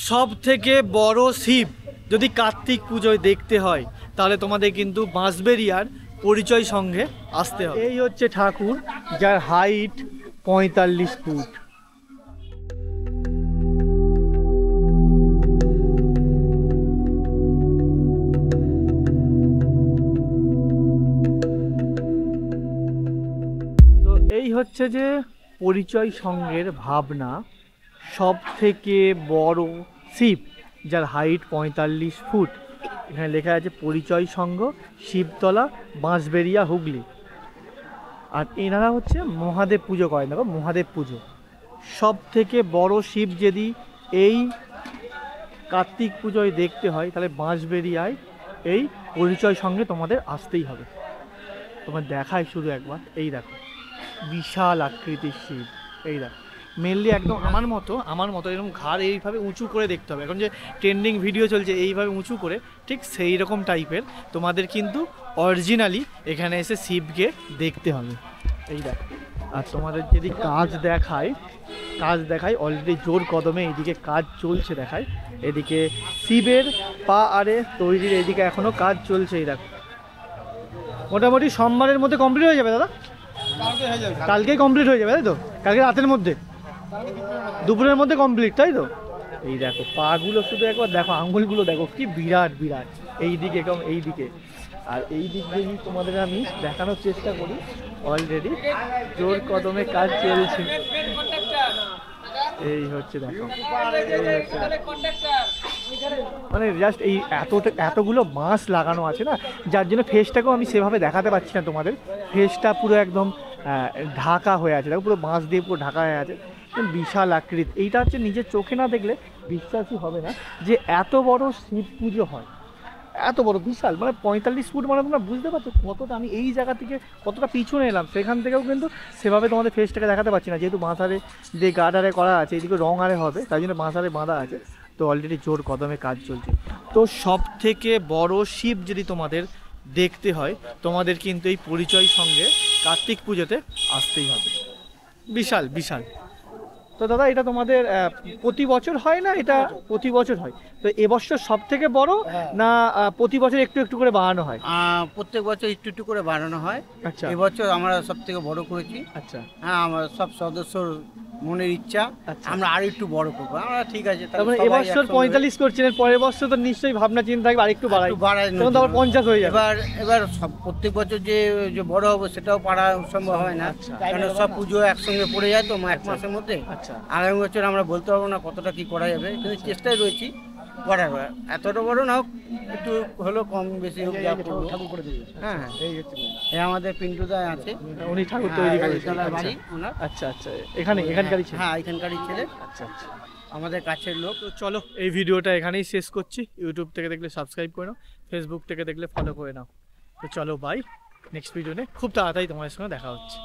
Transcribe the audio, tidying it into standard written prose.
সব থেকে বড় শিব যদি কার্তিক পুজোয় দেখতে হয় তাহলে তোমাদের কিন্তু বাঁশবেড়িয়ার পরিচয় সঙ্গে আসতে হবে। এই হচ্ছে ঠাকুর, যার হাইট 45 ফুট। তো এই হচ্ছে যে পরিচয় সঙ্গের ভাবনা। সব থেকে বড় শিব, যার হাইট 45 ফুট। এখানে লেখা আছে পরিচয় সংঘ, শিবতলা, বাঁশবেড়িয়া, হুগলি। আর এনারা হচ্ছে মহাদেব পুজো করেন। দেখো, মহাদেব পুজো সব থেকে বড় শিব যদি এই কার্তিক পুজোয় দেখতে হয় তাহলে বাঁশবেড়িয়ায় এই পরিচয় সঙ্গে তোমাদের আসতেই হবে। তোমার দেখায় শুধু একবার, এই দেখো বিশাল আকৃতির শিব। এই দেখো, মেনলি একদম আমার মতো এরকম ঘাড় এইভাবে উঁচু করে দেখতে হবে। এখন যে ট্রেন্ডিং ভিডিও চলছে এইভাবে উঁচু করে, ঠিক সেই রকম টাইপের তোমাদের কিন্তু অরিজিনালি এখানে এসে শিবকে দেখতে হবে। এই দেখো, আর তোমাদের যদি কাজ দেখায় অলরেডি জোর কদমে এইদিকে কাজ চলছে দেখায়। এদিকে শিবের পা আরে তৈরির এইদিকে এখনো কাজ চলছে। এই দেখো, মোটামুটি সোমবারের মধ্যে কমপ্লিট হয়ে যাবে দাদা। কালকেই কমপ্লিট হয়ে যাবে তাই তো? কালকে রাতের মধ্যে, দুপুরের মধ্যে কমপ্লিট তাই তো? এই দেখো পাগুলো শুধু একবার দেখো, আঙুলগুলো দেখো কি বিরাট বিরাট। এইদিকে কেমন, এইদিকে আর এই দিক দিয়ে তোমাদের আমি দেখানোর চেষ্টা করি। অলরেডি জোর কদমে কাজ চলছে। এই হচ্ছে দেখো, মানে জাস্ট এই এতগুলো বাঁশ লাগানো আছে না, যার জন্য ফেসটাকেও আমি সেভাবে দেখাতে পারছি না তোমাদের। ফেসটা পুরো একদম ঢাকা হয়ে আছে, দেখো পুরো বাঁশ দিয়ে পুরো ঢাকা হয়ে আছে। বিশাল আকৃতি। এইটা হচ্ছে নিজের চোখে না দেখলে বিশ্বাসই হবে না যে এত বড় শিব পুজো হয়, এত বড় বিশাল। মানে 45 ফুট, মানে তোমরা বুঝতে পারছো কতটা। আমি এই জায়গা থেকে কতটা পিছনে এলাম, সেখান থেকেও কিন্তু সেভাবে তোমাদের ফেসটাকে দেখাতে পারছি না, যেহেতু বাঁশারে যে গার্ডারে করা আছে, এদিকে রং আরে হবে, তাই জন্য বাঁশারে বাঁধা আছে। তো অলরেডি জোর কদমে কাজ চলছে। তো সব থেকে বড় শিব যদি তোমাদের দেখতে হয় তোমাদের কিন্তু এই পরিচয় সঙ্গে কার্তিক পুজোতে আসতেই হবে। বিশাল বিশাল। তো দাদা, এটা তোমাদের প্রতি বছর হয় না? এটা প্রতি বছর হয়। তো এবছর সব থেকে বড় না প্রতি বছর একটু একটু করে বাড়ানো হয়? প্রত্যেক বছর একটু একটু করে বাড়ানো হয়। আচ্ছা, এবছর আমরা সব থেকে বড় করেছি। আচ্ছা। হ্যাঁ, আমার সব সদস্যর মনের ইচ্ছা আমরা আর একটু বড় করবো। আমরা ঠিক আছে, তারপরে এবছর 45 করছেন, পরের বছর তো নিশ্চয়ই ভাবনা চিন্তা থাকবে আরেকটু বাড়াই, তখন তো আবার 50 হয়ে যাবে। এবার সব প্রত্যেক বছর যে বড় হবে সেটাও পারা সম্ভব হয় না, কারণ সব পুজো একসঙ্গে পড়ে যায় তো এক মাসের মধ্যে। আচ্ছা, আগামী বছর আমরা বলতে পারবো না কতটা কি করা যাবে, কিন্তু চেষ্টায় রয়েছি করার। এতটা বড় না হোক, একটু হলেও কম বেশি হোক, যা করবো ঠাকুর করে দেবে। হ্যাঁ, এই আমাদের পিন্টুদা আছে, উনি ঠাকুর তৈরি করেছেন বাড়ি ওনার। আচ্ছা আচ্ছা, এখানকারই ছেলে? হ্যাঁ, এখানকারই ছেলে। আচ্ছা আচ্ছা, আমাদের কাছের লোক। তো চলো এই ভিডিওটা এখানেই শেষ করছি। ইউটিউব থেকে দেখলে সাবস্ক্রাইব করে নাও, ফেসবুক থেকে দেখলে ফলো করে নাও। তো চলো বাই, নেক্সট ভিডিও নিয়ে খুব তাড়াতাড়ি তোমাদের সঙ্গে দেখা হচ্ছে।